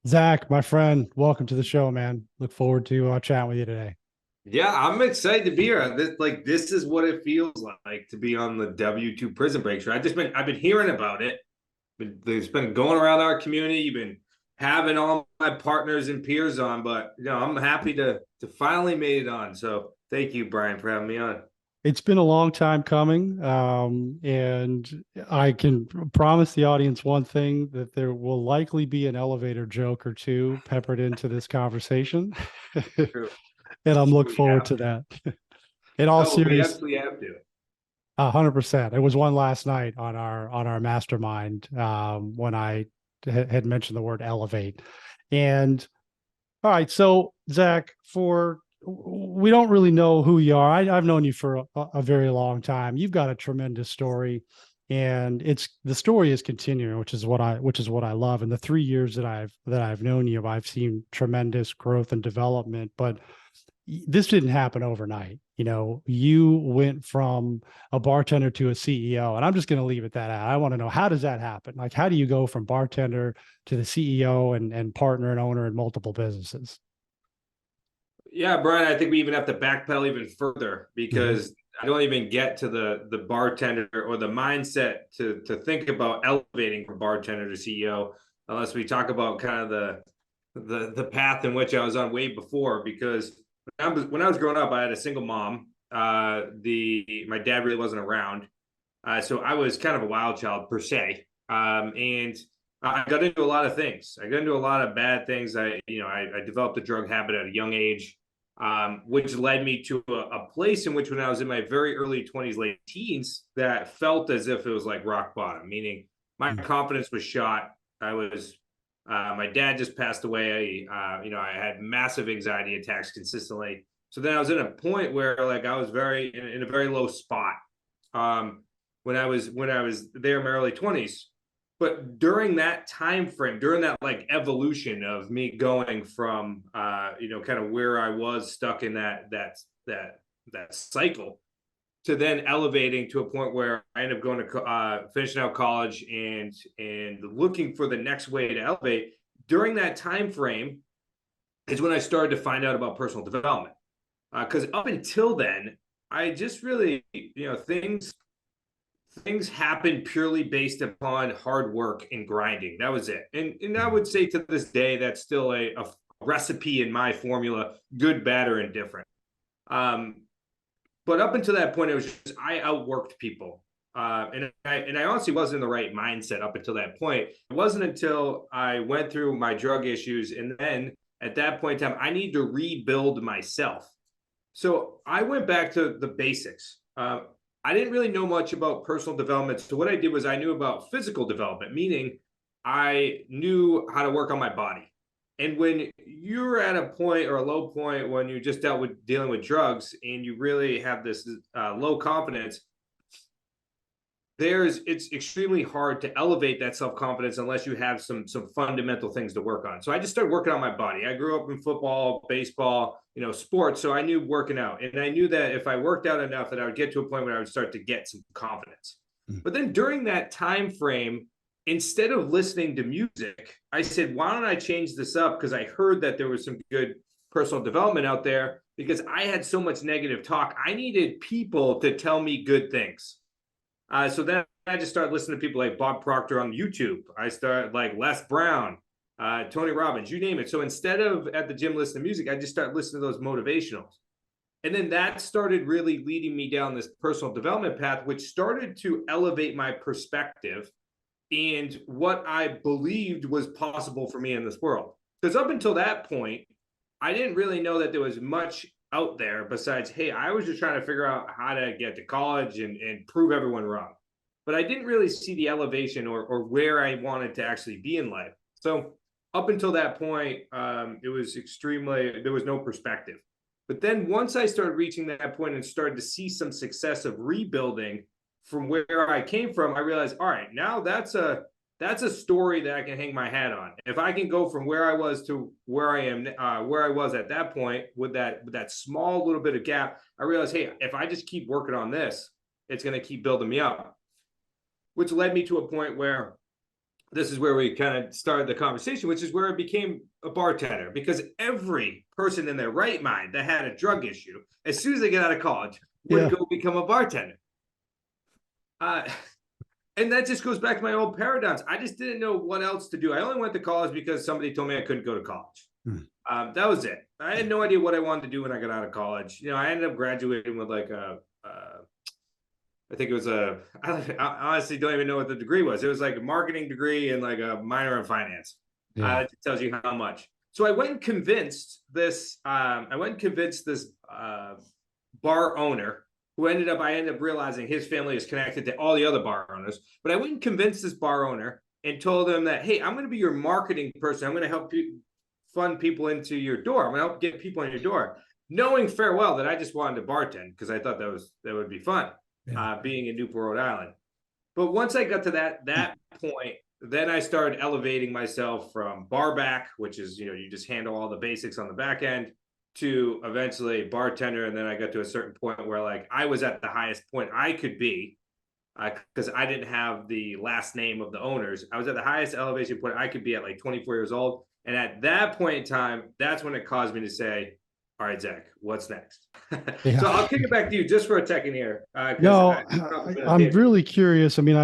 Zach, my friend, welcome to the show, man. Look forward to chatting with you today. Yeah, I'm excited to be here. This is what it feels like to be on the W2 Prison Break show. I've been hearing about it. It's been going around our community. You've been having all my partners and peers on, but I'm happy to finally made it on. So thank you, Brian, for having me on. It's been a long time coming, and I can promise the audience one thing that there will likely be an elevator joke or two peppered into this conversation, True. and I'm looking We forward have to to. that. In all No, we serious, absolutely have to. 100%. It was one last night on our mastermind when I had mentioned the word elevate, and all right. So, Zach, for we don't really know who you are. I've known you for a very long time. You've got a tremendous story, and it's the story is continuing, which is what I love. And the 3 years that I've known you, I've seen tremendous growth and development. But this didn't happen overnight. You went from a bartender to a CEO, and I'm just going to leave it that out. I want to know, how does that happen? Like, how do you go from bartender to the CEO and partner and owner in multiple businesses? Yeah, Brian, I think we even have to backpedal even further Mhm. because I don't even get to the bartender or the mindset to think about elevating from bartender to CEO unless we talk about kind of the path in which I was on way before. Because when I was growing up, I had a single mom. The my dad really wasn't around, so I was kind of a wild child per se, and I got into a lot of things. I got into a lot of bad things. I developed a drug habit at a young age, which led me to a place in which, when I was in my very early 20s, late teens, that felt as if it was like rock bottom. Meaning, my Mm. confidence was shot. I was. My dad just passed away. I had massive anxiety attacks consistently. So then I was in a point where, like, I was very in a very low spot. Um, when I was there in my early 20s. But during that time frame, during that like evolution of me going from kind of where I was stuck in that cycle to then elevating to a point where I ended up going to finishing out college and looking for the next way to elevate. During that time frame is when I started to find out about personal development. Because up until then, I just really, things happen purely based upon hard work and grinding. That was it. And I would say to this day, that's still a recipe in my formula: good, bad, or indifferent. Um, but up until that point, it was just I outworked people. And I honestly wasn't in the right mindset up until that point. It wasn't until I went through my drug issues, and then at that point in time, I need to rebuild myself. So I went back to the basics. I didn't really know much about personal development. So what I did was I knew about physical development, meaning I knew how to work on my body. And when you're at a point or a low point when you just dealing with drugs and you really have this low confidence, it's extremely hard to elevate that self-confidence unless you have some fundamental things to work on. So I just started working on my body. I grew up in football, baseball, sports, so I knew working out, and I knew that if I worked out enough that I would get to a point where I would start to get some confidence. Mm. But then during that time frame, instead of listening to music, I said, why don't I change this up? Because I heard that there was some good personal development out there. Because I had so much negative talk, I needed people to tell me good things. So then I just started listening to people like Bob Proctor on YouTube. I started like Les Brown, Tony Robbins, you name it. So instead of at the gym listening to music, I just started listening to those motivationals. And then that started really leading me down this personal development path, which started to elevate my perspective and what I believed was possible for me in this world. Because up until that point, I didn't really know that there was much out there besides, hey, I was just trying to figure out how to get to college and prove everyone wrong. But I didn't really see the elevation or where I wanted to actually be in life. So up until that point, there was no perspective. But then once I started reaching that point and started to see some success of rebuilding from where I came from, I realized, all right, now that's a story that I can hang my hat on. If I can go from where I was to where I am, where I was at that point with that small little bit of gap, I realized, hey, if I just keep working on this, it's going to keep building me up. Which led me to a point where this is where we kind of started the conversation, which is where I became a bartender, because every person in their right mind that had a drug issue, as soon as they get out of college, would Yeah. go become a bartender. Uh, and that just goes back to my old paradigms. I just didn't know what else to do. I only went to college because somebody told me I couldn't go to college. That was it. I had no idea what I wanted to do when I got out of college. You know, I ended up graduating with like I think it was I honestly don't even know what the degree was. It was like a marketing degree and like a minor in finance. Yeah. It tells you how much. So I went and convinced this. Bar owner who I ended up realizing his family is connected to all the other bar owners. But I went and convinced this bar owner and told him that, hey, I'm going to be your marketing person. I'm going to help you fund people into your door. I'm going to help get people in your door, knowing farewell that I just wanted to bartend because I thought that would be fun, being in Newport, Rhode Island. But once I got to that point, then I started elevating myself from bar back, which is, you know, you just handle all the basics on the back end, to eventually bartender. And then I got to a certain point where like I was at the highest point I could be, because I didn't have the last name of the owners. I was at the highest elevation point I could be at like 24 years old. And at that point in time, that's when it caused me to say, all right, Zach, what's next? Yeah. So I'll kick it back to you just for a second here. No, I'm really curious. I mean,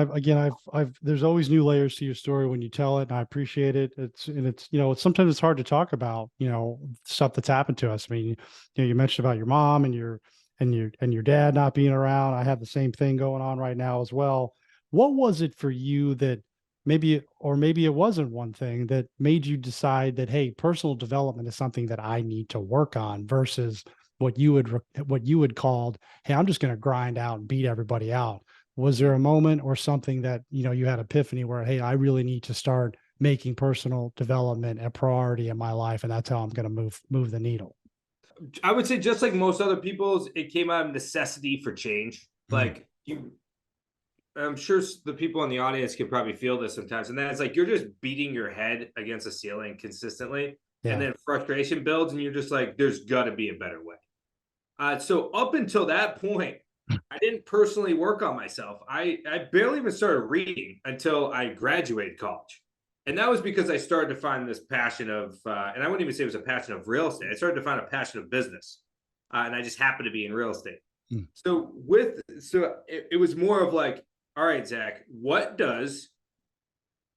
there's always new layers to your story when you tell it, and I appreciate it. It's, you know, sometimes it's hard to talk about, you know, stuff that's happened to us. I mean, you know, you mentioned about your mom and your dad not being around. I have the same thing going on right now as well. What was it for you that maybe it wasn't one thing that made you decide that, hey, personal development is something that I need to work on versus what you had called, hey, I'm just going to grind out and beat everybody out? Was there a moment or something that, you know, you had epiphany where, hey, I really need to start making personal development a priority in my life, and that's how I'm going to move the needle? I would say just like most other people's, it came out of necessity for change. Like I'm sure the people in the audience can probably feel this sometimes. And then it's like you're just beating your head against a ceiling consistently. Yeah. And then frustration builds, and you're just like, there's got to be a better way. So up until that point, I didn't personally work on myself. I barely even started reading until I graduated college. And that was because I started to find this passion of, and I wouldn't even say it was a passion of real estate. I started to find a passion of business. And I just happened to be in real estate. So it was more of like, all right, Zach, what does,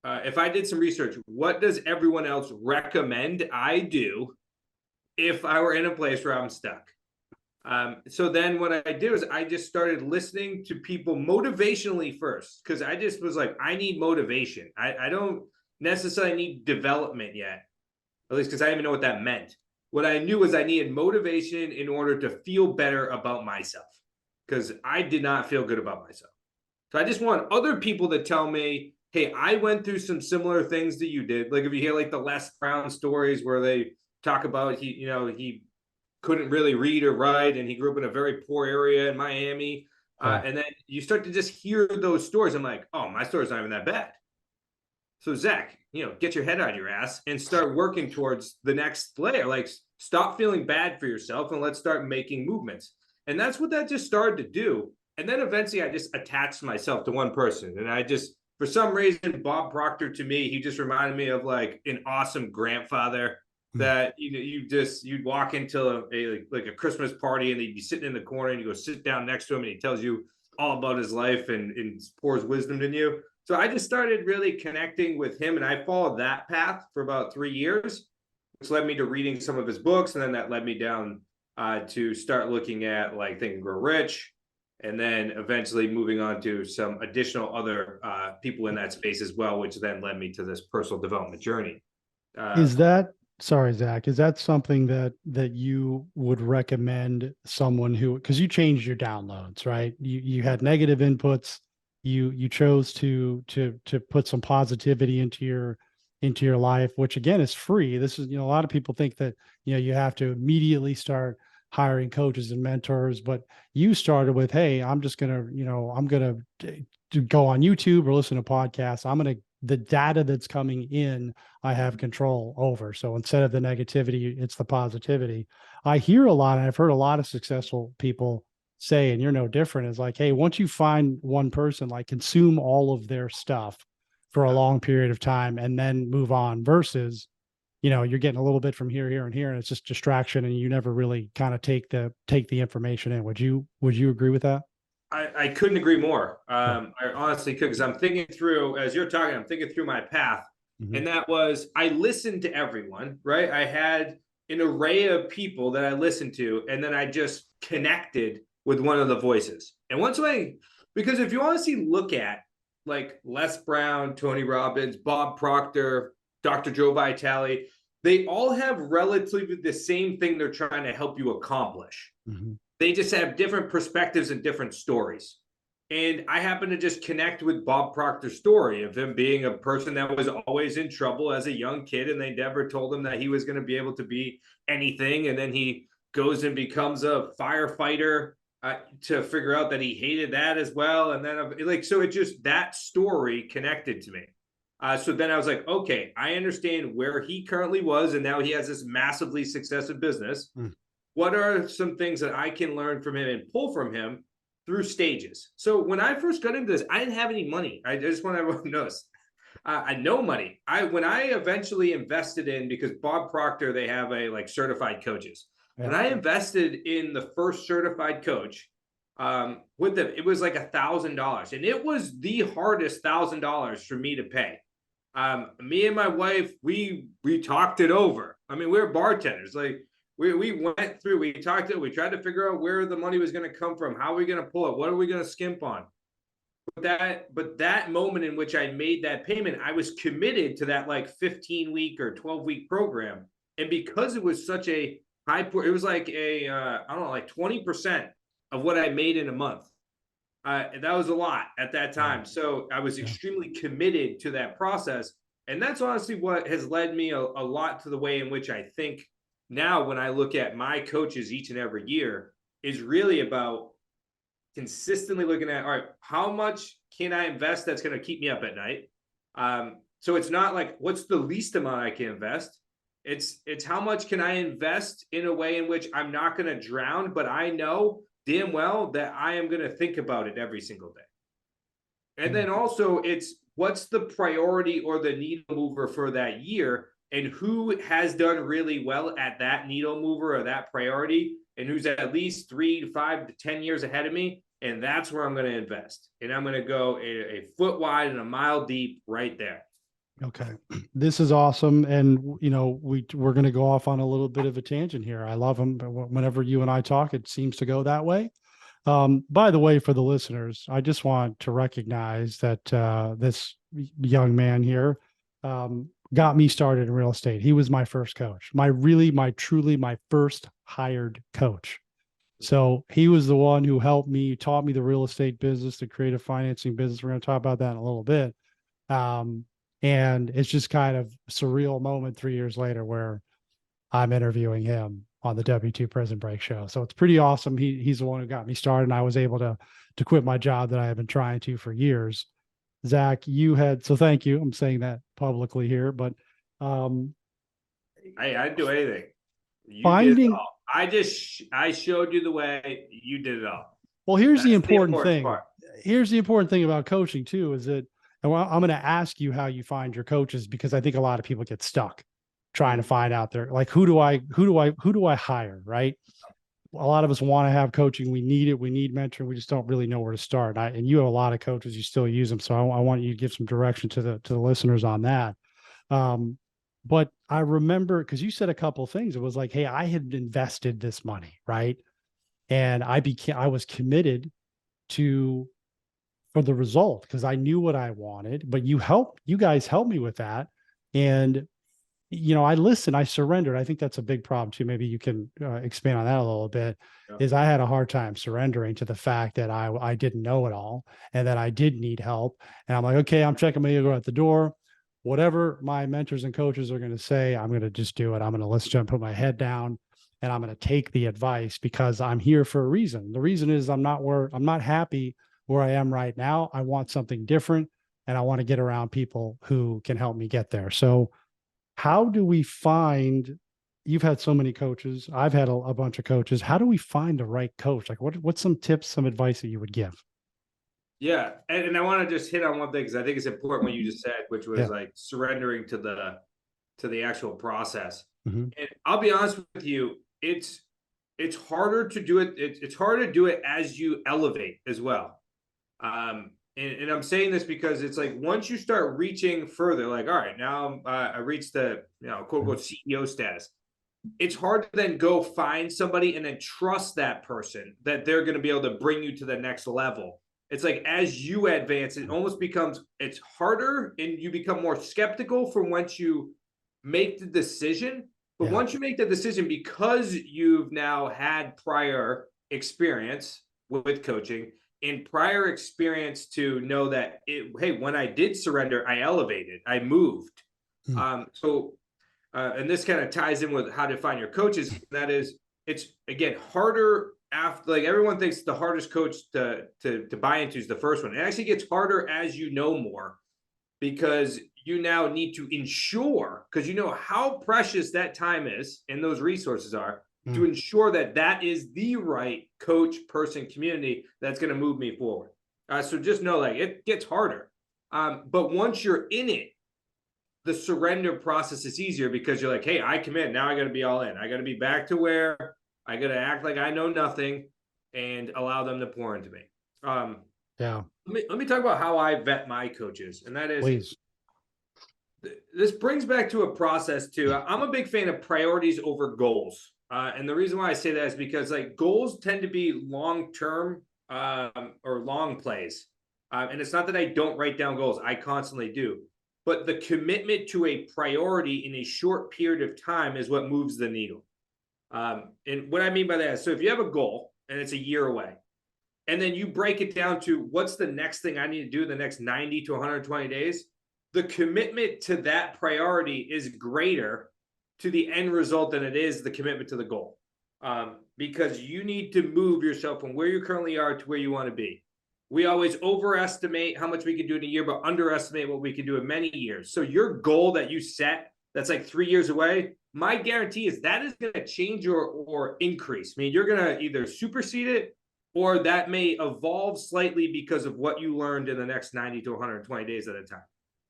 if I did some research, what does everyone else recommend I do if I were in a place where I'm stuck? So then what I did was I just started listening to people motivationally first, because I just was like, I need motivation. I don't necessarily need development yet, at least because I didn't even know what that meant. What I knew was I needed motivation in order to feel better about myself, because I did not feel good about myself. So I just want other people to tell me, hey, I went through some similar things that you did. Like if you hear like the Les Brown stories where they talk about he couldn't really read or write, and he grew up in a very poor area in Miami. And then you start to just hear those stories. I'm like, oh, my story's not even that bad. So Zach, you know, get your head out of your ass and start working towards the next layer. Like stop feeling bad for yourself and let's start making movements. And that's what that just started to do. And then eventually I just attached myself to one person. And I just, for some reason, Bob Proctor to me, he just reminded me of like an awesome grandfather that, you know, you'd walk into a Christmas party and he'd be sitting in the corner and you go sit down next to him and he tells you all about his life and pours wisdom in you. So I just started really connecting with him, and I followed that path for about 3 years, which led me to reading some of his books. And then that led me down to start looking at like Think and Grow Rich, and then eventually moving on to some additional other people in that space as well, which then led me to this personal development journey. Sorry, Zach, is that something that you would recommend someone who, because you changed your downloads, right? You had negative inputs. You chose to put some positivity into your life, which again is free. This is, you know, a lot of people think that, you know, you have to immediately start hiring coaches and mentors, but you started with, hey, I'm just going to, you know, I'm going to go on YouTube or listen to podcasts. The data that's coming in, I have control over. So instead of the negativity, it's the positivity. I hear a lot, and I've heard a lot of successful people say, and you're no different, is like, hey, once you find one person, like consume all of their stuff for a long period of time and then move on versus, you're getting a little bit from here, and here, and it's just distraction and you never really kind of take the information in. Would you agree with that? I couldn't agree more. I honestly could, because I'm thinking through, as you're talking, I'm thinking through my path. Mm-hmm. And that was, I listened to everyone, right? I had an array of people that I listened to, and then I just connected with one of the voices. And because if you honestly look at like Les Brown, Tony Robbins, Bob Proctor, Dr. Joe Vitale, they all have relatively the same thing they're trying to help you accomplish. Mm-hmm. They just have different perspectives and different stories. And I happen to just connect with Bob Proctor's story of him being a person that was always in trouble as a young kid, and they never told him that he was going to be able to be anything. And then he goes and becomes a firefighter to figure out that he hated that as well. And then so it just, that story connected to me. So then I was like, okay, I understand where he currently was, and now he has this massively successful business. What are some things that I can learn from him and pull from him through stages? So when I first got into this, I didn't have any money. I just want everyone to know this. I no money. When I eventually invested in, because Bob Proctor, they have a certified coaches. Yeah. When I invested in the first certified coach with them, it was like $1,000, and it was the hardest $1,000 for me to pay. Me and my wife, we talked it over. I mean, we're bartenders. We went through, we talked we tried to figure out where the money was going to come from. How are we going to pull it? What are we going to skimp on? But that moment in which I made that payment, I was committed to that 15-week or 12-week program. And because it was such a high, it was like I don't know, like 20% of what I made in a month. That was a lot at that time. So I was extremely committed to that process. And that's honestly what has led me a lot to the way in which I think now when I look at my coaches each and every year, is really about consistently looking at, all right, how much can I invest that's going to keep me up at night? So it's not like, what's the least amount I can invest? It's how much can I invest in a way in which I'm not going to drown, but I know damn well that I am going to think about it every single day. And then also it's what's the priority or the needle mover for that year, and who has done really well at that needle mover or that priority, and who's at least 3 to 5 to 10 years ahead of me. And that's where I'm going to invest. And I'm going to go a foot wide and a mile deep right there. Okay. This is awesome. And, we're going to go off on a little bit of a tangent here. I love them. But whenever you and I talk, it seems to go that way. By the way, for the listeners, I just want to recognize that this young man here got me started in real estate. He was my first coach, truly my first hired coach. So he was the one who helped me, taught me the real estate business, the creative financing business. We're going to talk about that in a little bit. And it's just kind of a surreal moment 3 years later where I'm interviewing him on the W2 Prison Break show. So it's pretty awesome. He's the one who got me started, and I was able to quit my job that I have been trying to for years. Zach, so thank you. I'm saying that publicly here, but I'd do anything. Did it all. I showed you the way. You did it all. Well, here's the important thing. Here's the important thing about coaching too, is that, and I'm going to ask you how you find your coaches, because I think a lot of people get stuck trying to find out there, like, who do I hire? Right. A lot of us want to have coaching. We need it. We need mentoring. We just don't really know where to start. And you have a lot of coaches, you still use them. So I want you to give some direction to the listeners on that. But I remember, because you said a couple of things. It was like, hey, I had invested this money, right? And I was committed for the result, because I knew what I wanted, but you guys helped me with that. And, I listened, I surrendered. I think that's a big problem too. Maybe you can expand on that a little bit. Yeah. Is I had a hard time surrendering to the fact that I didn't know it all, and that I did need help. And I'm like, okay, I'm checking my ego at the door. Whatever my mentors and coaches are going to say, I'm going to just do it. I'm going to listen to them, put my head down, and I'm going to take the advice, because I'm here for a reason. The reason is I'm not happy where I am right now. I want something different, and I want to get around people who can help me get there. So how do we find, you've had so many coaches, I've had a bunch of coaches. How do we find the right coach? Like what's some tips, some advice that you would give? Yeah, and I want to just hit on one thing because I think it's important what you just said, which was Yeah. like surrendering to the actual process. Mhm. And I'll be honest with you, it's harder to do it. It's harder to do it as you elevate as well. And I'm saying this because it's like once you start reaching further, like all right, now I reached the quote Mhm. unquote CEO status. It's hard to then go find somebody and then trust that person that they're going to be able to bring you to the next level. It's like as you advance, it almost becomes it's harder and you become more skeptical from once you make the decision. But Yeah. once you make the decision, because you've now had prior experience with coaching and prior experience to know that hey, when I did surrender, I elevated, I moved. Mm. So and this kind of ties in with how to find your coaches. That is, it's again harder after like everyone thinks the hardest coach to buy into is the first one. It actually gets harder as you know more because you now need to ensure because you know how precious that time is and those resources are to Mm. ensure that that is the right coach person community that's going to move me forward. So just know like it gets harder. But once you're in it, the surrender process is easier because you're like, hey, I commit. Now I got to be all in. I got to be back to where I got to act like I know nothing and allow them to pour into me. Um, Yeah. let me talk about how I vet my coaches. And that is, Please. this brings back to a process too. I'm a big fan of priorities over goals. And the reason why I say that is because like goals tend to be long term or long plays. And it's not that I don't write down goals, I constantly do. But the commitment to a priority in a short period of time is what moves the needle. And what I mean by that is so if you have a goal and it's a year away, and then you break it down to what's the next thing I need to do in the next 90 to 120 days, the commitment to that priority is greater to the end result than it is the commitment to the goal. Because you need to move yourself from where you currently are to where you want to be. We always overestimate how much we can do in a year, but underestimate what we can do in many years. So your goal that you set that's like 3 years away, my guarantee is that is going to change or increase. I mean, you're going to either supersede it or that may evolve slightly because of what you learned in the next 90 to 120 days at a time.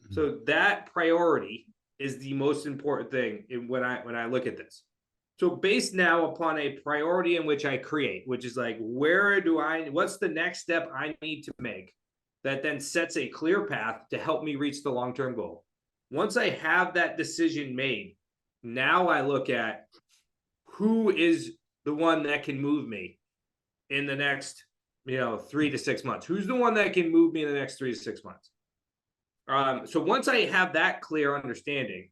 Mhm. So that priority is the most important thing when I look at this. So based now upon a priority in which I create, which is like what's the next step I need to make that then sets a clear path to help me reach the long-term goal. Once I have that decision made, now I look at who is the one that can move me in the next 3 to 6 months. Who's the one that can move me in the next 3 to 6 months? So once I have that clear understanding,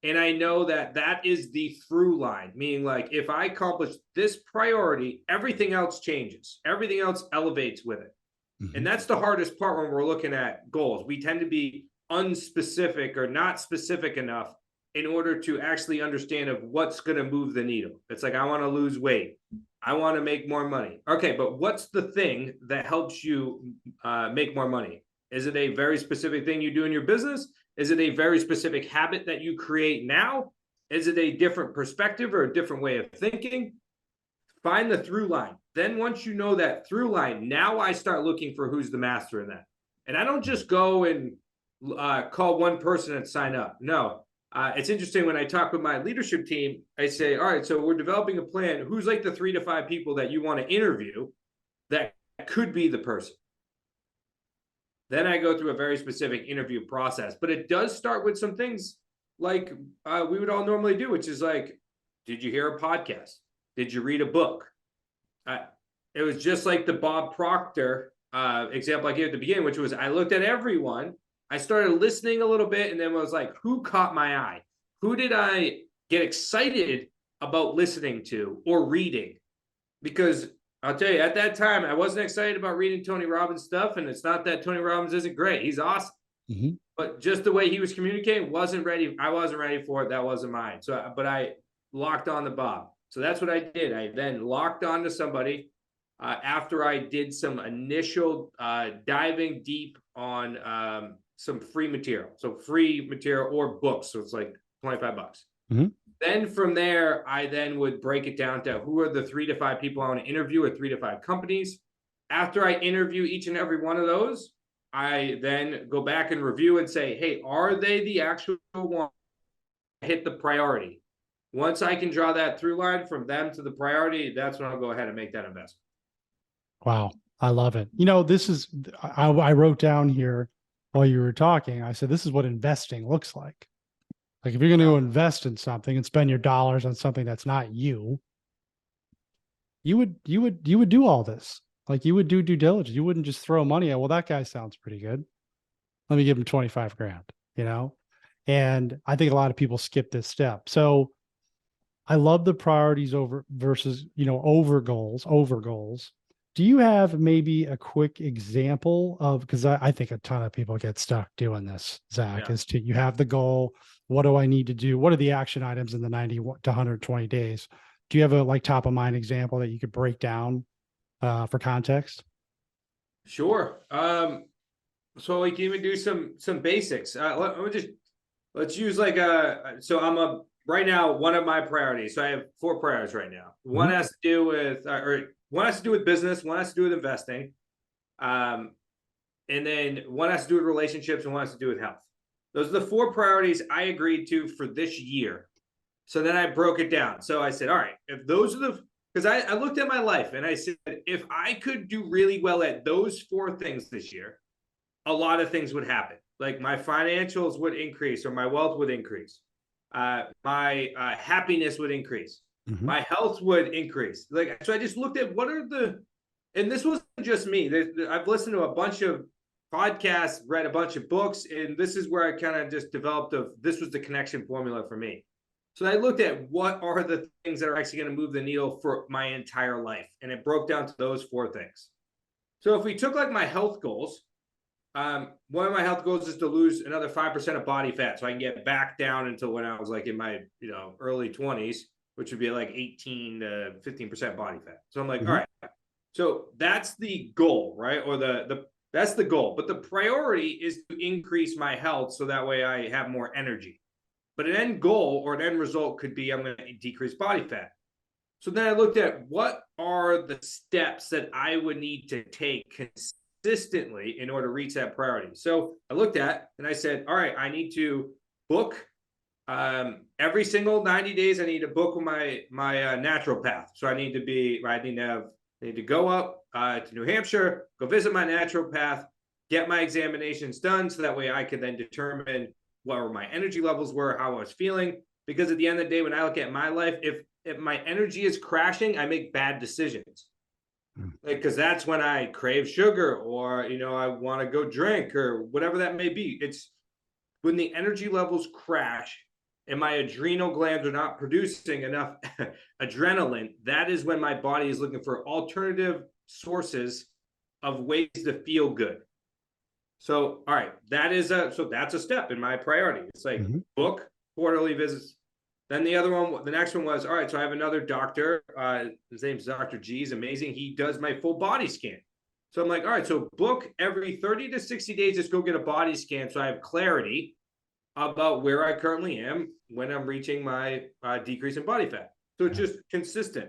and I know that that is the through line, meaning like if I accomplish this priority, everything else changes, everything else elevates with it. Mhm. And that's the hardest part when we're looking at goals. We tend to be unspecific or not specific enough in order to actually understand of what's going to move the needle. It's like, I want to lose weight. I want to make more money. Okay, but what's the thing that helps you make more money? Is it a very specific thing you do in your business? Is it a very specific habit that you create now? Is it a different perspective or a different way of thinking? Find the through line. Then once you know that through line, now I start looking for who's the master in that. And I don't just go and call one person and sign up. No, it's interesting when I talk with my leadership team, I say, all right, so we're developing a plan. Who's like the 3 to 5 people that you want to interview that could be the person? Then I go through a very specific interview process, but it does start with some things like we would all normally do, which is like, did you hear a podcast? Did you read a book? It was just like the Bob Proctor example I gave at the beginning, which was I looked at everyone, I started listening a little bit, and then was like, who caught my eye? Who did I get excited about listening to or reading? Because I'll tell you, at that time, I wasn't excited about reading Tony Robbins stuff, and it's not that Tony Robbins isn't great. He's awesome. Mhm. But just the way he was communicating wasn't ready. I wasn't ready for it. That wasn't mine. So, but I locked on the Bob. So that's what I did. I then locked on to somebody after I did some initial diving deep on some free material. So free material or books. So it's like $25. Mhm. Then from there, I then would break it down to who are the 3 to 5 people I want to interview or 3 to 5 companies. After I interview each and every one of those, I then go back and review and say, hey, are they the actual one hit the priority? Once I can draw that through line from them to the priority, that's when I'll go ahead and make that investment. Wow. I love it. This is, I wrote down here while you were talking, I said, this is what investing looks like. Like if you're going to invest in something and spend your dollars on something that's not you, you would do all this. Like you would do due diligence. You wouldn't just throw money at, well, that guy sounds pretty good. Let me give him 25 grand, And I think a lot of people skip this step. So I love the priorities over versus, over goals. Do you have maybe a quick example of, because I think a ton of people get stuck doing this, Zach, is you have the goal. What do I need to do? What are the action items in the 90 to 120 days? Do you have a top of mind example that you could break down for context? Sure. So we can even do some basics. Let's use right now, one of my priorities. So I have 4 priorities right now. One has to do with, one has to do with business, one has to do with investing. And then one has to do with relationships and one has to do with health. Those are the 4 priorities I agreed to for this year. So then I broke it down. So I said, all right, if those are because I looked at my life and I said, if I could do really well at those 4 things this year, a lot of things would happen. Like my financials would increase or my wealth would increase. My happiness would increase. My health would increase. So I just looked at and this wasn't just me. I've listened to a bunch of podcasts, read a bunch of books, and this is where I kind of just developed this was the connection formula for me. So I looked at what are the things that are actually going to move the needle for my entire life. And it broke down to those 4 things. So if we took like my health goals, one of my health goals is to lose another 5% of body fat so I can get back down until when I was like in my early 20s, which would be like 18 to 15% body fat. So I'm like, all right, so that's the goal, right? Or that's the goal. But the priority is to increase my health so that way I have more energy. But an end goal or an end result could be I'm going to decrease body fat. So then I looked at what are the steps that I would need to take consistently in order to reach that priority. So I looked at and I said, all right, I need to book every single 90 days. I need to book my naturopath. So I need to go up to New Hampshire, go visit my naturopath, get my examinations done. So that way I can then determine what my energy levels were, how I was feeling. Because at the end of the day, when I look at my life, if my energy is crashing, I make bad decisions. Because that's when I crave sugar or, I want to go drink or whatever that may be. It's when the energy levels crash and my adrenal glands are not producing enough adrenaline, that is when my body is looking for alternative sources of ways to feel good. So, all right, that's a step in my priority. It's like book quarterly visits. Then the next one was, all right, so I have another doctor. His name's Dr. G. He's amazing. He does my full body scan. So I'm like, all right, so book every 30 to 60 days, just go get a body scan. So I have clarity about where I currently am when I'm reaching my decrease in body fat. So it's just consistent.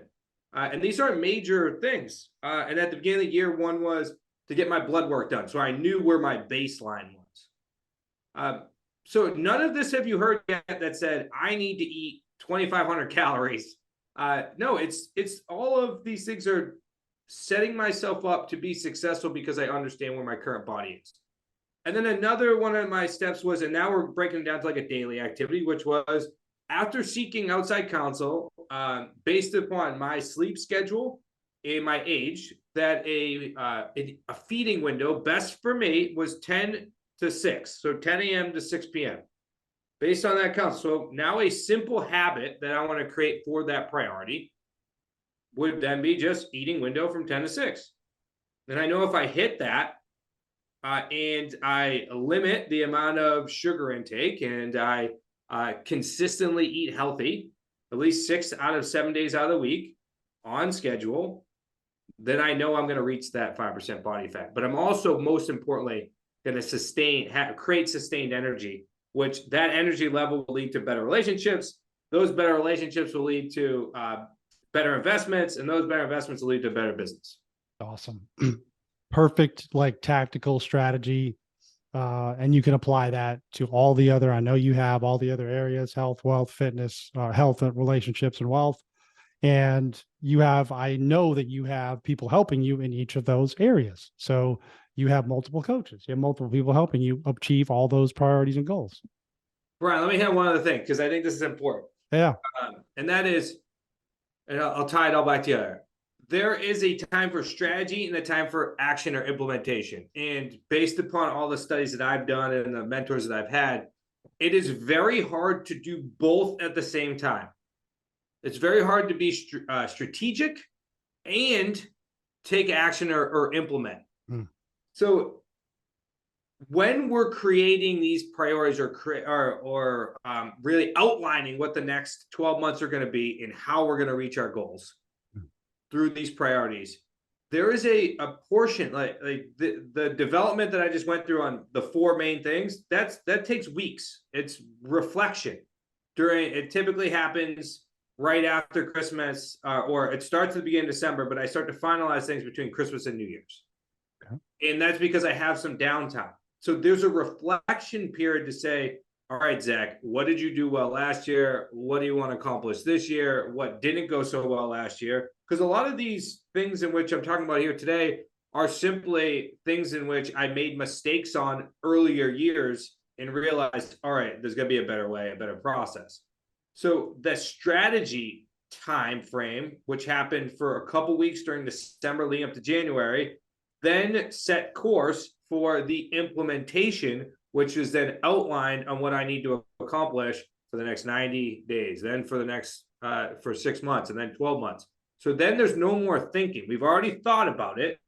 And these aren't major things. And at the beginning of the year, one was to get my blood work done. So I knew where my baseline was. So none of this have you heard yet that said, I need to eat 2,500 calories. No, it's all of these things are setting myself up to be successful because I understand where my current body is. And then another one of my steps was, and now we're breaking it down to like a daily activity, which was after seeking outside counsel, based upon my sleep schedule and my age, that a feeding window best for me was 10 to 6. So 10 a.m. to 6 p.m. Based on that count. So now a simple habit that I want to create for that priority would then be just eating window from 10 to 6. And I know if I hit that and I limit the amount of sugar intake and I consistently eat healthy, at least 6 out of 7 days out of the week on schedule, then I know I'm going to reach that 5% body fat. But I'm also, most importantly, going to create sustained energy, which that energy level will lead to better relationships. Those better relationships will lead to better investments, and those better investments will lead to better business. Awesome. perfect like tactical strategy. And you can apply that to all the other, I know you have all the other areas, health, wealth, fitness, health, relationships, and wealth. And you have, I know that you have people helping you in each of those areas. So you have multiple coaches, you have multiple people helping you achieve all those priorities and goals. Brian, let me hit one other thing, because I think this is important. Yeah. And that is, and I'll tie it all back together. There is a time for strategy and a time for action or implementation. And based upon all the studies that I've done and the mentors that I've had, it is very hard to do both at the same time. It's very hard to be strategic and take action or implement. So when we're creating these priorities or really outlining what the next 12 months are going to be and how we're going to reach our goals through these priorities, there is a portion like the development that I just went through on the 4 main things. That takes weeks. It's reflection. It typically happens right after Christmas, or it starts at the beginning of December, but I start to finalize things between Christmas and New Year's. Okay. And that's because I have some downtime. So there's a reflection period to say, all right, Zach, what did you do well last year? What do you want to accomplish this year? What didn't go so well last year? Because a lot of these things in which I'm talking about here today are simply things in which I made mistakes on earlier years and realized, all right, there's going to be a better way, a better process. So the strategy time frame, which happened for a couple weeks during December leading up to January, then set course for the implementation, which is then outlined on what I need to accomplish for the next 90 days, then for the next for 6 months, and then 12 months. So then there's no more thinking. We've already thought about it.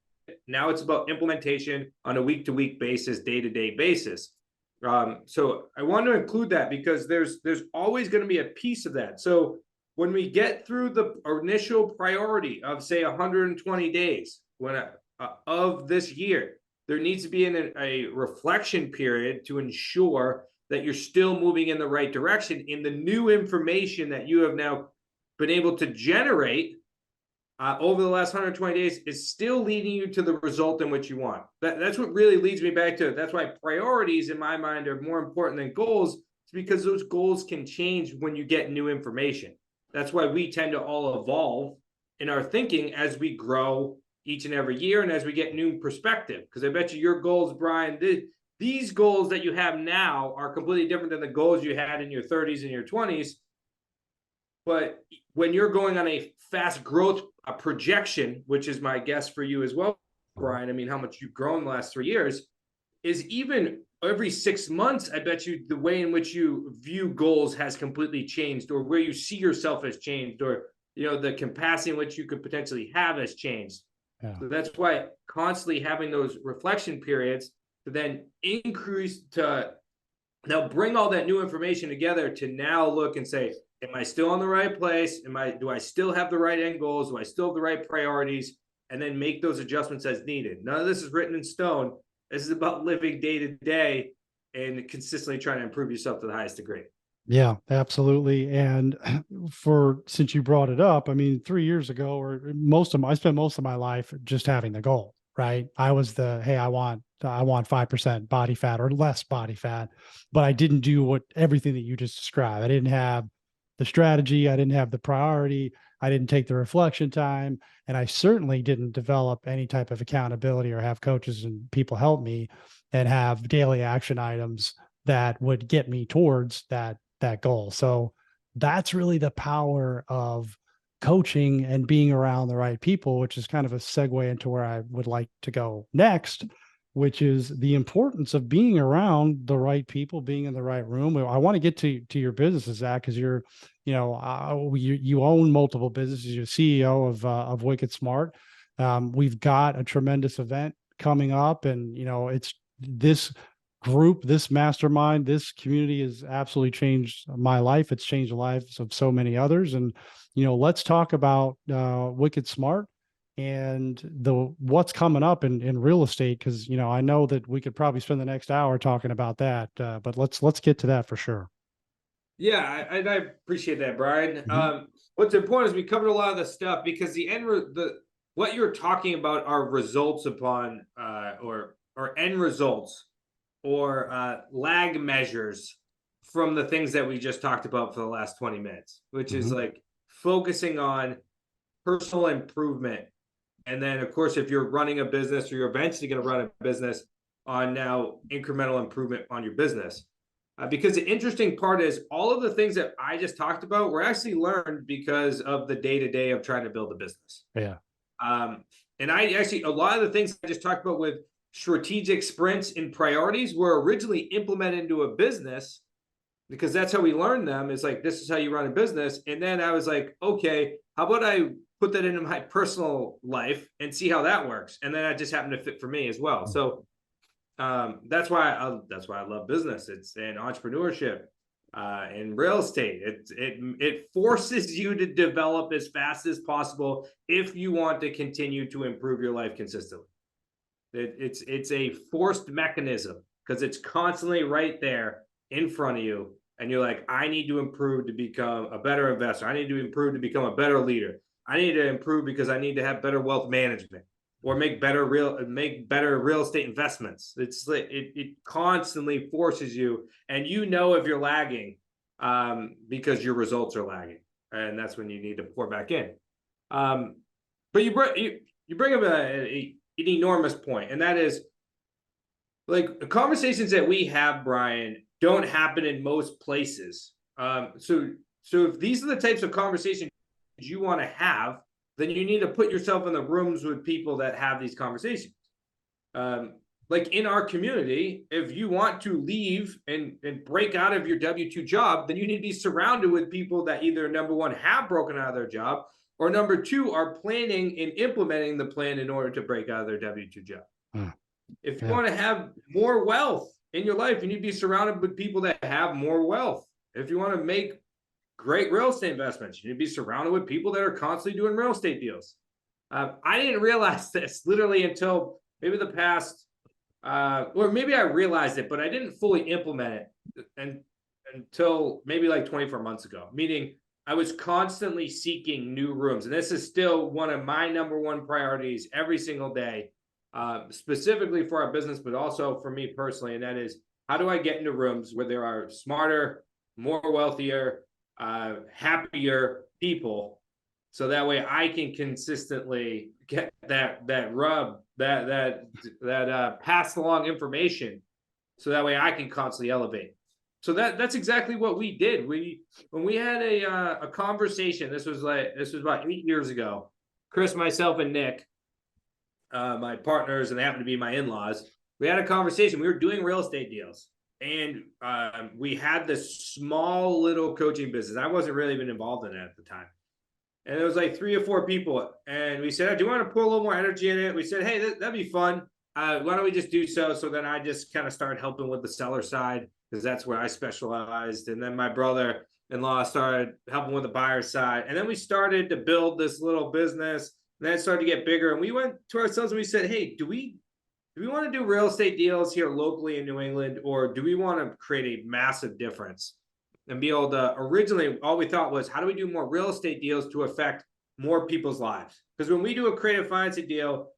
Now it's about implementation on a week-to-week basis, day-to-day basis. So I want to include that because there's always going to be a piece of that. So when we get through the initial priority of say 120 days of this year, there needs to be a reflection period to ensure that you're still moving in the right direction in the new information that you have now been able to generate over the last 120 days is still leading you to the result in which you want. That's what really leads me back to it. That's why priorities in my mind are more important than goals. It's because those goals can change when you get new information. That's why we tend to all evolve in our thinking as we grow each and every year and as we get new perspective. Because I bet you your goals, Brian, these goals that you have now are completely different than the goals you had in your 30s and your 20s. But when you're going on a fast growth projection, which is my guess for you as well, Brian, I mean, how much you've grown the last 3 years, is even every 6 months, I bet you the way in which you view goals has completely changed, or where you see yourself has changed, or the capacity in which you could potentially have has changed. Yeah. So that's why constantly having those reflection periods to then increase to now bring all that new information together to now look and say, am I still in the right place? Do I still have the right end goals? Do I still have the right priorities? And then make those adjustments as needed. None of this is written in stone. This is about living day to day and consistently trying to improve yourself to the highest degree. Yeah, absolutely. And since you brought it up, I mean, 3 years ago, I spent most of my life just having the goal, right? I was hey, I want 5% body fat or less body fat, but I didn't do everything that you just described. I didn't have the strategy. I didn't have the priority. I didn't take the reflection time. And I certainly didn't develop any type of accountability or have coaches and people help me and have daily action items that would get me towards that goal. So that's really the power of coaching and being around the right people, which is kind of a segue into where I would like to go next, which is the importance of being around the right people, being in the right room. I want to get to your businesses, Zach, because you own multiple businesses. You're CEO of Wicked Smart. We've got a tremendous event coming up, and it's this group, this mastermind, this community has absolutely changed my life. It's changed the lives of so many others. And let's talk about Wicked Smart and what's coming up in real estate, because I know that we could probably spend the next hour talking about that, but let's get to that for sure. Yeah, I appreciate that, Brian. Mm-hmm. What's important is we covered a lot of the stuff because the what you're talking about are results upon or end results or lag measures from the things that we just talked about for the last 20 minutes, which is like focusing on personal improvement. And then, of course, if you're running a business or you're eventually going to run a business, on now incremental improvement on your business. Because the interesting part is all of the things that I just talked about were actually learned because of the day-to-day of trying to build a business. Yeah. And I actually, a lot of the things I just talked about with strategic sprints and priorities were originally implemented into a business because that's how we learned them. It's like, this is how you run a business. And then I was like, okay, how about I put that into my personal life and see how that works? And then that just happened to fit for me as well. So that's why I love business. It's an entrepreneurship and real estate. It forces you to develop as fast as possible if you want to continue to improve your life consistently. It's a forced mechanism because it's constantly right there in front of you, and you're like, I need to improve to become a better investor. I need to improve to become a better leader. I need to improve because I need to have better wealth management. Or make better real estate investments. It's like it constantly forces you, and you know if you're lagging because your results are lagging, and that's when you need to pour back in. But you bring up an enormous point, and that is like the conversations that we have, Brian, don't happen in most places. So if these are the types of conversations you want to have, then you need to put yourself in the rooms with people that have these conversations. Like in our community, if you want to leave and break out of your W-2 job, then you need to be surrounded with people that either, number one, have broken out of their job, or number two, are planning and implementing the plan in order to break out of their W-2 job. If you want to have more wealth in your life, you need to be surrounded with people that have more wealth. If you want to make great real estate investments, you need to be surrounded with people that are constantly doing real estate deals. I didn't realize this literally until maybe the past, or maybe I realized it, but I didn't fully implement it until maybe like 24 months ago, meaning I was constantly seeking new rooms. And this is still one of my number one priorities every single day, specifically for our business, but also for me personally. And that is, how do I get into rooms where there are smarter, more wealthier, happier people, so that way I can consistently get that passed along information, so that way I can constantly elevate. So that's exactly what we did. When we had a conversation, this was about 8 years ago. Chris, myself, and Nick, my partners, and they happened to be my in-laws. We had a conversation. We were doing real estate deals. And we had this small little coaching business. I wasn't really even involved in it at the time. And it was like 3 or 4 people. And we said, do you want to put a little more energy in it? We said, hey, that'd be fun. Why don't we just do so? So then I just kind of started helping with the seller side, because that's where I specialized. And then my brother-in-law started helping with the buyer side. And then we started to build this little business. And then it started to get bigger. And we went to ourselves and we said, hey, do we want to do real estate deals here locally in New England, or do we want to create a massive difference and be able to, originally, all we thought was, how do we do more real estate deals to affect more people's lives? Because when we do a creative financing deal,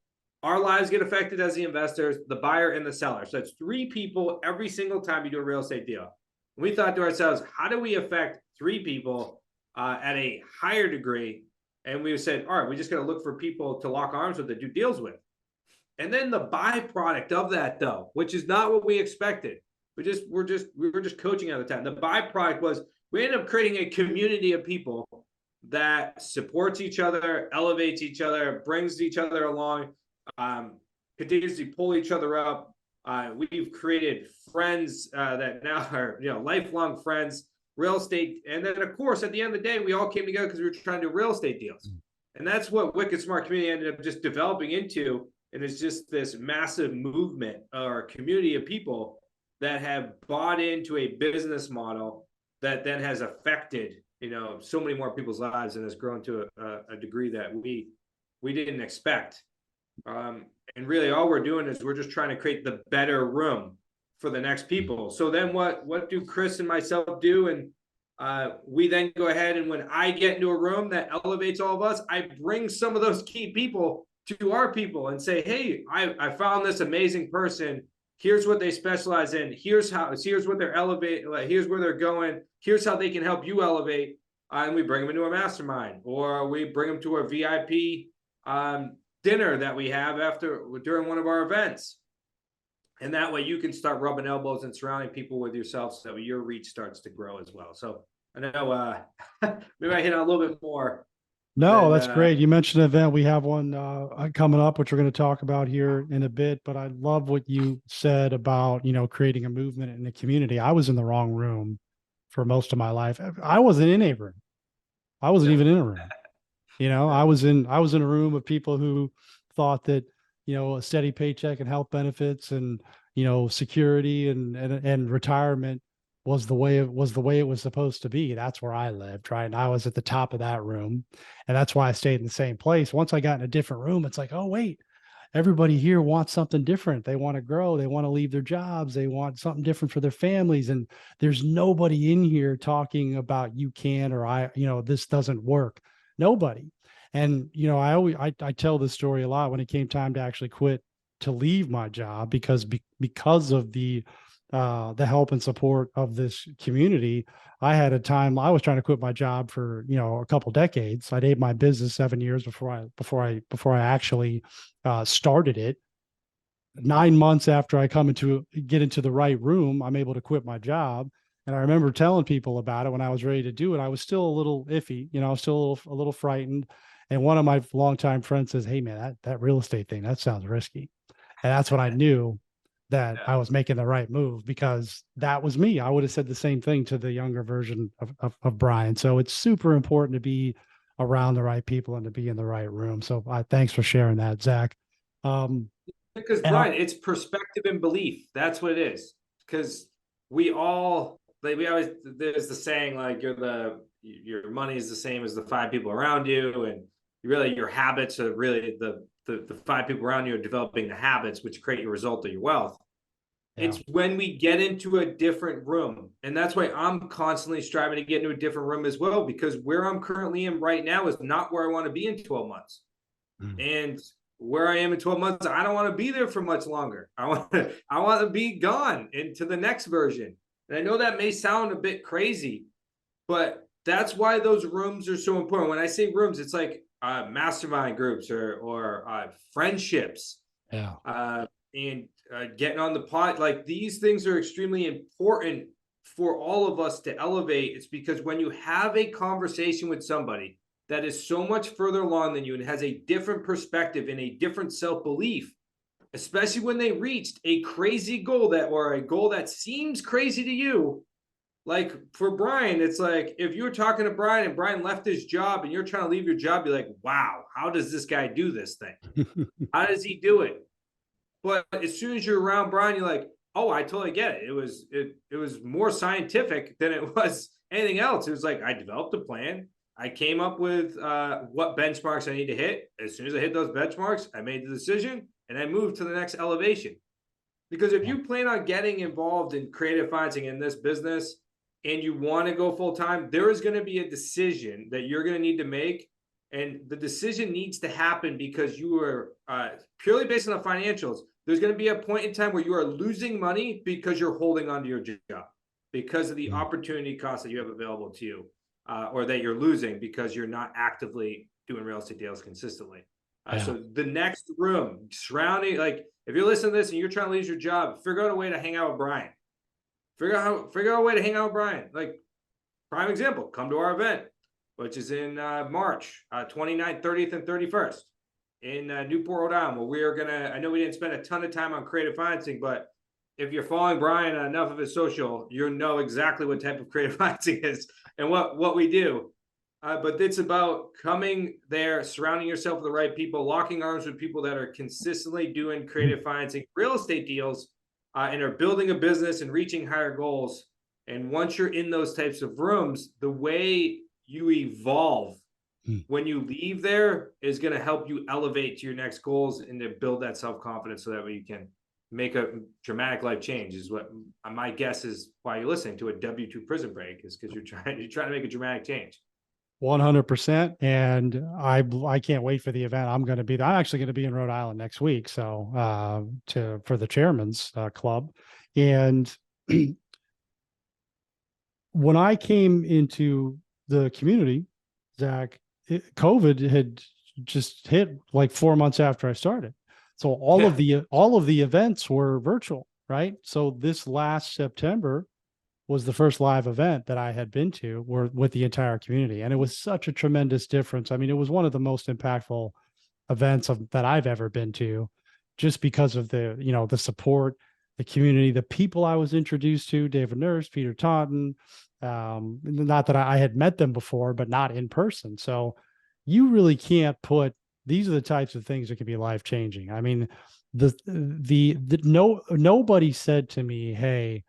our lives get affected as the investors, the buyer, and the seller. So it's 3 people every single time you do a real estate deal. And we thought to ourselves, how do we affect 3 people at a higher degree? And we said, all right, we just got to look for people to lock arms with, to do deals with. And then the byproduct of that, though, which is not what we expected. We were just coaching at the time. The byproduct was we ended up creating a community of people that supports each other, elevates each other, brings each other along, continues to pull each other up. We've created friends that now are, lifelong friends, real estate. And then, of course, at the end of the day, we all came together because we were trying to do real estate deals. And that's what Wicked Smart Community ended up just developing into. And it's just this massive movement or community of people that have bought into a business model that then has affected, so many more people's lives, and has grown to a degree that we didn't expect. And really all we're doing is we're just trying to create the better room for the next people. So then what do Chris and myself do? And we then go ahead, and when I get into a room that elevates all of us, I bring some of those key people to our people and say, hey, I found this amazing person. Here's what they specialize in. Here's what they're here's where they're going. Here's how they can help you elevate. And we bring them into a mastermind, or we bring them to a VIP dinner that we have during one of our events. And that way you can start rubbing elbows and surrounding people with yourself so that your reach starts to grow as well. So I know maybe I hit on a little bit more. No, that's great. You mentioned an event. We have one coming up, which we're going to talk about here in a bit. But I love what you said about, creating a movement in the community. I was in the wrong room for most of my life. I wasn't in a room. I wasn't even in a room. I was in a room of people who thought that, a steady paycheck and health benefits and, security and retirement was the way it was supposed to be. That's where I lived, right? And I was at the top of that room. And that's why I stayed in the same place. Once I got in a different room, it's like, oh, wait, everybody here wants something different. They want to grow. They want to leave their jobs. They want something different for their families. And there's nobody in here talking about you can't, or this doesn't work. Nobody. And, I tell this story a lot when it came time to actually quit, to leave my job, because of the help and support of this community. I had a time I was trying to quit my job for, a couple decades. I'd had my business 7 years before I actually started it. 9 months after I get into the right room, I'm able to quit my job. And I remember telling people about it when I was ready to do it. I was still a little iffy, I was still a little frightened. And one of my longtime friends says, "Hey man, that real estate thing, that sounds risky." And that's when I knew that I was making the right move, because that was me. I would have said the same thing to the younger version of Brian. So it's super important to be around the right people and to be in the right room. So thanks for sharing that, Zach. Because Brian, it's perspective and belief. That's what it is. Because we always, there's the saying, like, your money is the same as the 5 people around you. And really your habits are really the 5 people around you are developing the habits which create your result of your wealth. Yeah. It's when we get into a different room. And that's why I'm constantly striving to get into a different room as well, because where I'm currently in right now is not where I want to be in 12 months. And where I am in 12 months, I don't want to be there for much longer. I want to be gone into the next version. And I know that may sound a bit crazy, but that's why those rooms are so important. When I say rooms, it's like mastermind groups or friendships. Yeah. And getting on the pod, like, these things are extremely important for all of us to elevate. It's because when you have a conversation with somebody that is so much further along than you and has a different perspective and a different self-belief, especially when they reached a crazy goal or a goal that seems crazy to you. Like for Brian, it's like if you were talking to Brian and Brian left his job and you're trying to leave your job, you're like, wow, how does this guy do this thing? How does he do it? But as soon as you're around Brian, you're like, oh, I totally get it. It was more scientific than it was anything else. It was like, I developed a plan. I came up with what benchmarks I need to hit. As soon as I hit those benchmarks, I made the decision and I moved to the next elevation. Because if you plan on getting involved in creative financing in this business and you want to go full time, there is going to be a decision that you're going to need to make. And the decision needs to happen because you are purely based on the financials. There's going to be a point in time where you are losing money because you're holding onto your job, because of the opportunity cost that you have available to you, or that you're losing because you're not actively doing real estate deals consistently. So the next room surrounding, like, if you're listening to this and you're trying to lose your job, figure out a way to hang out with Brian. Figure out a way to hang out with Brian. Like, prime example, come to our event, which is in March 29th, 30th, and 31st in Newport, Rhode Island, where we are going to, I know we didn't spend a ton of time on creative financing, but if you're following Brian on enough of his social, you know exactly what type of creative financing is and what we do. But it's about coming there, surrounding yourself with the right people, locking arms with people that are consistently doing creative financing, real estate deals, and are building a business and reaching higher goals. And once you're in those types of rooms, the way you evolve when you leave there is going to help you elevate to your next goals and to build that self-confidence so that way you can make a dramatic life change. Is what my guess is why you're listening to a W-2 prison break, is because you're trying to make a dramatic change. 100%. And I can't wait for the event. I'm actually going to be in Rhode Island next week. So, for the chairman's club. And when I came into the community, Zach, COVID had just hit like 4 months after I started. So all of the events were virtual, right? So this last September was the first live event that I had been to with the entire community. And it was such a tremendous difference. I mean, it was one of the most impactful events that I've ever been to, just because of the support, the community, the people I was introduced to, David Nurse, Peter Taunton. Not that I had met them before, but not in person. So you really can't these are the types of things that can be life changing. I mean, nobody said to me, "Hey,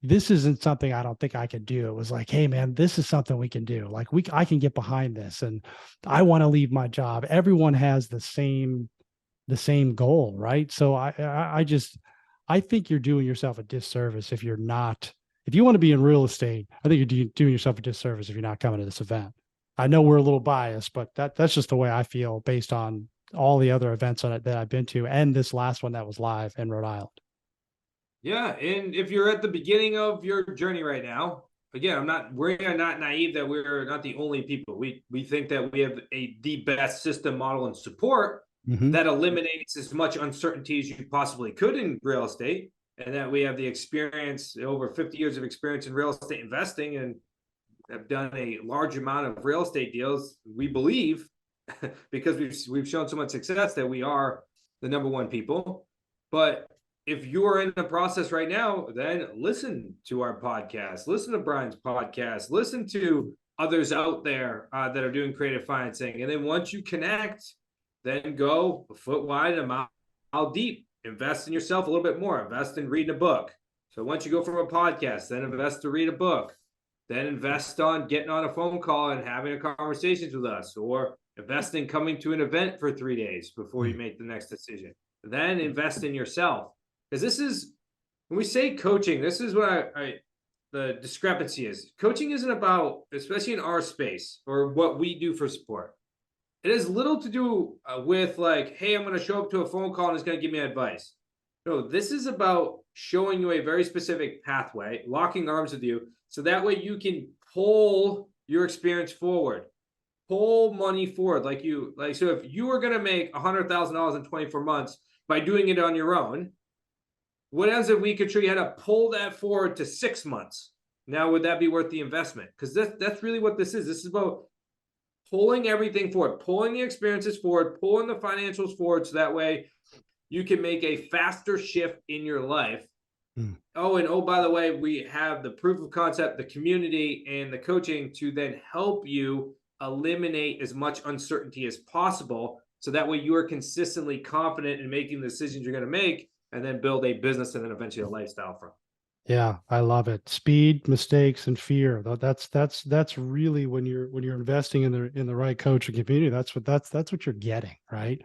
this isn't something I don't think I could do." It was like, "Hey man, this is something we can do. Like I can get behind this, and I want to leave my job." Everyone has the same goal, right? So I think you're doing yourself a disservice if you want to be in real estate. I think you're doing yourself a disservice if you're not coming to this event. I know we're a little biased, but that's just the way I feel based on all the other events that I've been to, and this last one that was live in Rhode Island. Yeah, and if you're at the beginning of your journey right now, again, we're not naive that we're not the only people. We think that we have the best system, model, and support that eliminates as much uncertainty as you possibly could in real estate, and that we have the experience, over 50 years of experience in real estate investing, and have done a large amount of real estate deals. We believe, because we've shown so much success, that we are the number one people. But if you're in the process right now, then listen to our podcast, listen to Brian's podcast, listen to others out there that are doing creative financing. And then once you connect, then go a foot wide and a mile deep. Invest in yourself a little bit more. Invest in reading a book. So once you go from a podcast, then invest to read a book. Then invest on getting on a phone call and having a conversations with us, or invest in coming to an event for 3 days before you make the next decision. Then invest in yourself. Because this is, when we say coaching, this is what the discrepancy is. Coaching isn't about, especially in our space or what we do for support, it has little to do with like, hey, I'm going to show up to a phone call and it's going to give me advice. No, this is about showing you a very specific pathway, locking arms with you, so that way you can pull your experience forward, pull money forward. So if you were going to make $100,000 in 24 months by doing it on your own, what else if we could show you how to pull that forward to 6 months? Now, would that be worth the investment? Because that's really what this is. This is about pulling everything forward, pulling the experiences forward, pulling the financials forward, so that way you can make a faster shift in your life. Oh, and by the way, we have the proof of concept, the community, and the coaching to then help you eliminate as much uncertainty as possible. So that way you are consistently confident in making the decisions you're going to make, and then build a business and then eventually a lifestyle from. Yeah, I love it. Speed, mistakes, and fear. That's really when you're investing in the right coaching community. That's what you're getting, right?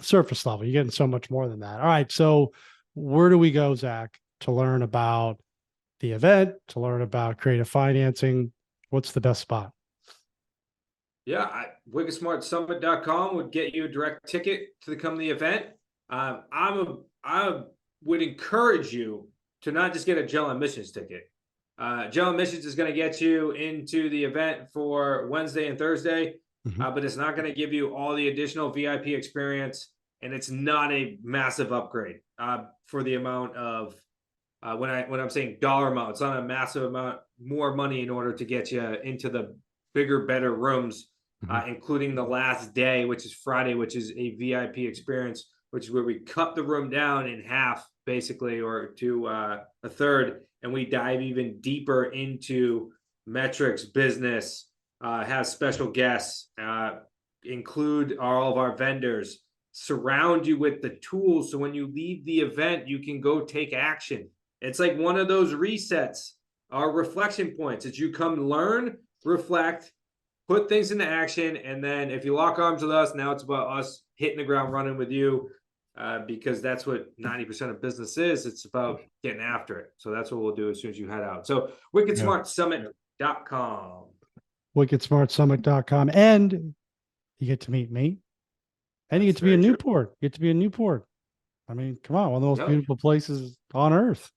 Surface level, you're getting so much more than that. All right, so where do we go, Zach, to learn about the event, to learn about creative financing? What's the best spot? Yeah, WickedSmartSummit.com would get you a direct ticket to come to the event. I would encourage you to not just get a general admissions ticket. General admissions is going to get you into the event for Wednesday and Thursday, but it's not going to give you all the additional VIP experience, and it's not a massive upgrade for the amount of when I'm saying dollar amount. It's not a massive amount more money in order to get you into the bigger, better rooms, including the last day, which is Friday, which is a VIP experience, which is where we cut the room down in half, basically, or to a third, and we dive even deeper into metrics, business, have special guests, include all of our vendors, surround you with the tools, so when you leave the event, you can go take action. It's like one of those resets, our reflection points, that you come learn, reflect, put things into action, and then if you lock arms with us, now it's about us hitting the ground running with you. Because that's what 90% of business is. It's about getting after it. So that's what we'll do as soon as you head out. So WickedSmartSummit.com. wickedsmartsummit.com. And you get to meet me. And you get That's to be in very true. Newport. You get to be in Newport. I mean, come on, one of the most No, beautiful places on earth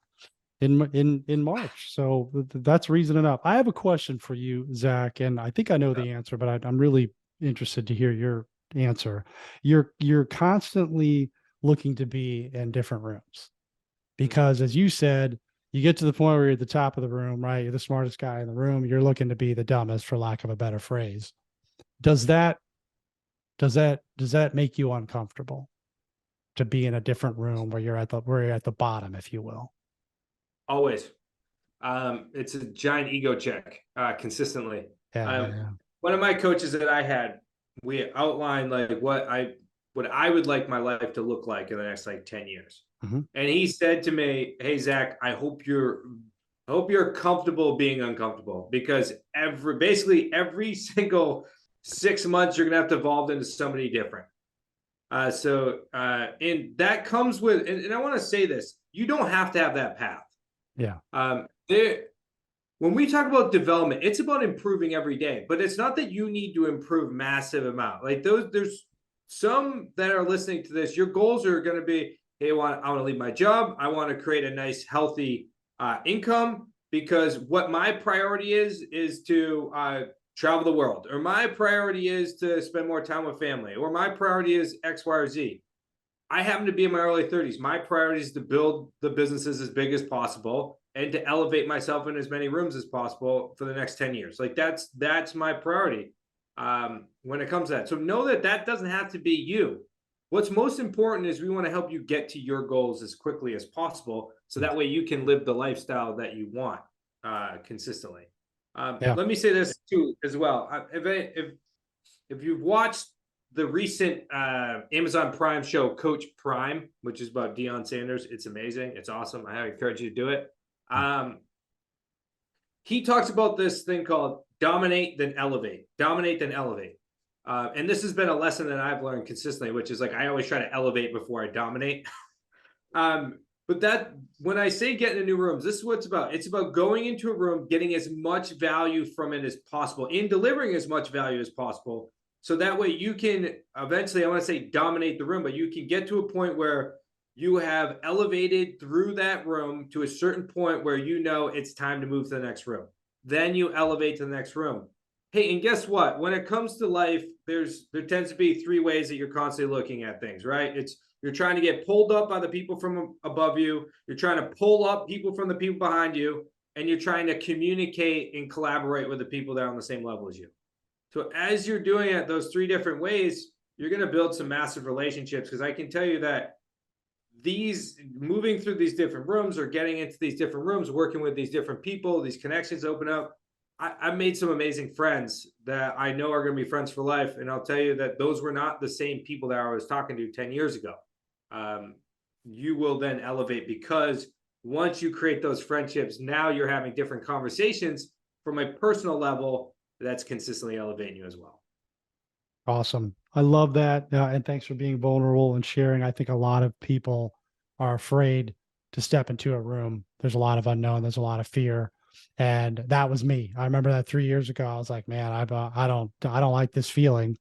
in March. So that's reason enough. I have a question for you, Zach, and I think I know the answer, but I'm really interested to hear your answer. You're constantly looking to be in different rooms because, as you said, you get to the point where you're at the top of the room, right? You're the smartest guy in the room. You're looking to be the dumbest, for lack of a better phrase. Does that make you uncomfortable to be in a different room where you're at the bottom, if you will? always. It's a giant ego check, consistently. Yeah. One of my coaches that I had, we outlined like what I would like my life to look like in the next like 10 years. Mm-hmm. And he said to me, "Hey Zach, I hope you're comfortable being uncomfortable, because basically every single 6 months you're gonna have to evolve into somebody different." And that comes with, and I want to say this, you don't have to have that path. Yeah. There, when we talk about development, it's about improving every day, but it's not that you need to improve massive amount. Like there's some that are listening to this. Your goals are going to be, hey, I want to leave my job. I want to create a nice, healthy income, because what my priority is to travel the world, or my priority is to spend more time with family, or my priority is X, Y, or Z. I happen to be in my early 30s. My priority is to build the businesses as big as possible and to elevate myself in as many rooms as possible for the next 10 years. Like that's my priority when it comes to that. So know that doesn't have to be you. What's most important is we want to help you get to your goals as quickly as possible, so that way you can live the lifestyle that you want consistently. Yeah. Let me say this too as well. If you've watched the recent Amazon Prime show, Coach Prime, which is about Deion Sanders, it's amazing. It's awesome. I encourage you to do it. He talks about this thing called dominate, then elevate. Dominate, then elevate. And this has been a lesson that I've learned consistently, which is like, I always try to elevate before I dominate. But that, when I say get into new rooms, this is what it's about. It's about going into a room, getting as much value from it as possible, in delivering as much value as possible. So that way you can eventually, I want to say dominate the room, but you can get to a point where you have elevated through that room to a certain point where you know it's time to move to the next room. Then you elevate to the next room. Hey, and guess what? When it comes to life, there tends to be three ways that you're constantly looking at things, right? You're trying to get pulled up by the people from above you. You're trying to pull up people from the people behind you, and you're trying to communicate and collaborate with the people that are on the same level as you. So as you're doing it those three different ways, you're going to build some massive relationships, because I can tell you that these moving through these different rooms, or getting into these different rooms, working with these different people, these connections open up. I've made some amazing friends that I know are going to be friends for life. And I'll tell you that those were not the same people that I was talking to 10 years ago. You will then elevate, because once you create those friendships, now you're having different conversations from a personal level that's consistently elevating you as well. Awesome. I love that. And thanks for being vulnerable and sharing. I think a lot of people are afraid to step into a room. There's a lot of unknown. There's a lot of fear. And that was me. I remember that 3 years ago. I was like, man, I don't like this feeling,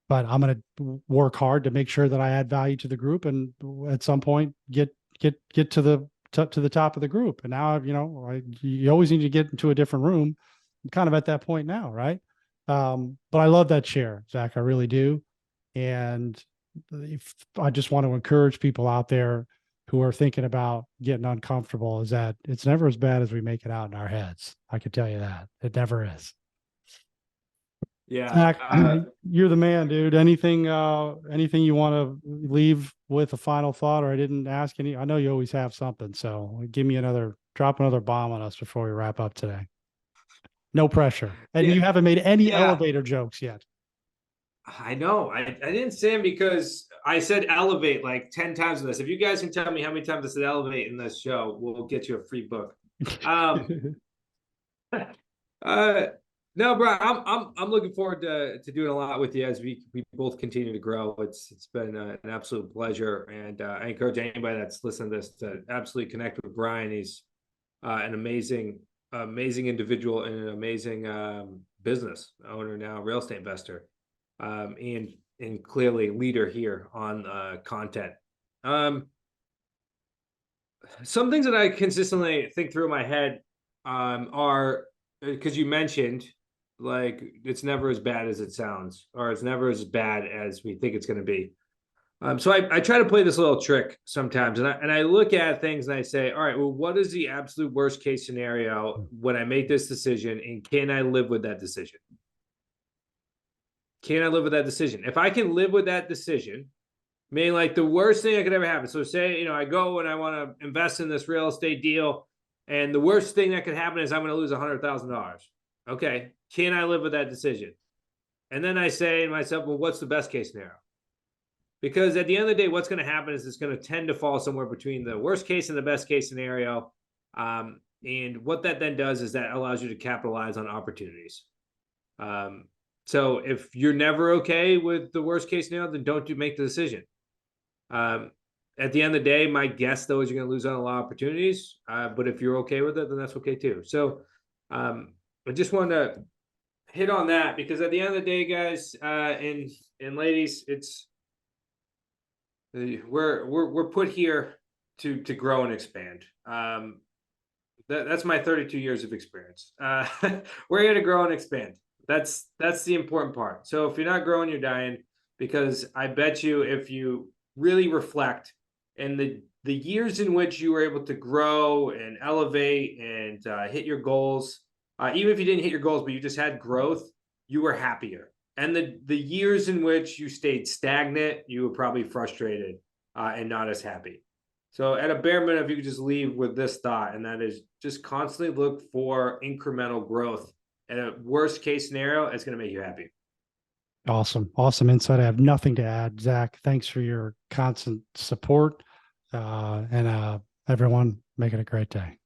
but I'm going to work hard to make sure that I add value to the group, and at some point get to the top of the group. And now, you always need to get into a different room. I'm kind of at that point now, right? But I love that share, Zach. I really do. And I just want to encourage people out there who are thinking about getting uncomfortable, is that it's never as bad as we make it out in our heads. I can tell you that. It never is. Yeah. Zach, you're the man, dude. Anything you want to leave with a final thought? Or I didn't ask any. I know you always have something. So drop another bomb on us before we wrap up today. No pressure. And you haven't made any elevator jokes yet. I know. I didn't say them because I said elevate like 10 times in this. If you guys can tell me how many times I said elevate in this show, we'll get you a free book. No, bro, I'm looking forward to doing a lot with you as we both continue to grow. It's been an absolute pleasure, and I encourage anybody that's listening to this to absolutely connect with Brian. He's an amazing individual and an amazing business owner now, real estate investor, and clearly leader here on content. Some things that I consistently think through in my head are because you mentioned like it's never as bad as it sounds, or it's never as bad as we think it's going to be. So I try to play this little trick sometimes, and I look at things and I say, all right, well, what is the absolute worst case scenario when I make this decision, and can I live with that decision? Can I live with that decision? If I can live with that decision, meaning like the worst thing that could ever happen. So say, I go and I want to invest in this real estate deal, and the worst thing that could happen is I'm going to lose $100,000. Okay, can I live with that decision? And then I say to myself, well, what's the best case scenario? Because at the end of the day, what's going to happen is it's going to tend to fall somewhere between the worst case and the best case scenario. And what that then does is that allows you to capitalize on opportunities. So if you're never okay with the worst case scenario, then don't make the decision. At the end of the day, my guess though is you're going to lose on a lot of opportunities. But if you're okay with it, then that's okay too. So I just wanted to hit on that because at the end of the day, guys and ladies, it's we're put here to grow and expand. That's my 32 years of experience. We're here to grow and expand. That's the important part. So if you're not growing, you're dying, because I bet you if you really reflect and the years in which you were able to grow and elevate and hit your goals, even if you didn't hit your goals, but you just had growth, you were happier. And the years in which you stayed stagnant, you were probably frustrated and not as happy. So at a bare minimum, if you could just leave with this thought, and that is just constantly look for incremental growth. And a worst case scenario, it's going to make you happy. Awesome. Awesome insight. I have nothing to add. Zach, thanks for your constant support. And everyone, make it a great day.